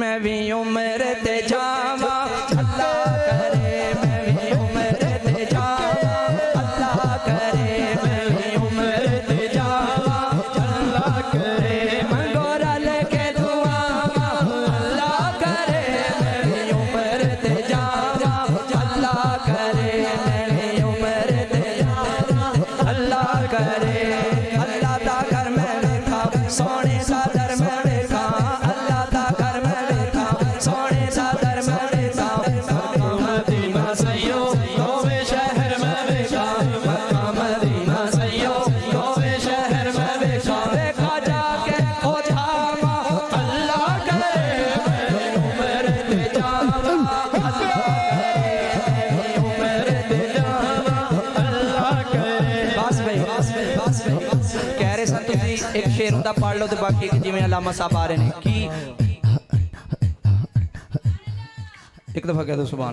मैं भी उम्र ते जावा अल्लाह करे मैं भी उम्र ते जावा अल्लाह करे मैं भी उम्र ते जावा अल्लाह करे मंगोरा लेके दुआवा अल्लाह करे मैं भी उम्र ते जावा अल्लाह करे मैं भी उम्र ते जावा अल्लाह करे अल्लाह दा घर में देखा सोने सा दर में देखा अल्लाह दा घर में देखा सोने सा दर में देखा मदीना सैयो गोवे शहर में देखा मक्का मदीना सैयो गोवे शहर में देखा देखा जाके हो जावा अल्लाह करे मैं उम्र ते जावा अल्लाह करे मैं उम्र ते जावा अल्लाह करे बस भाई कह रहे सन तुम एक शेर उनका पढ़ लो तो बाकी जिमें अलामा साहब आ रहे हैं कि एक दफा कह दो सुभान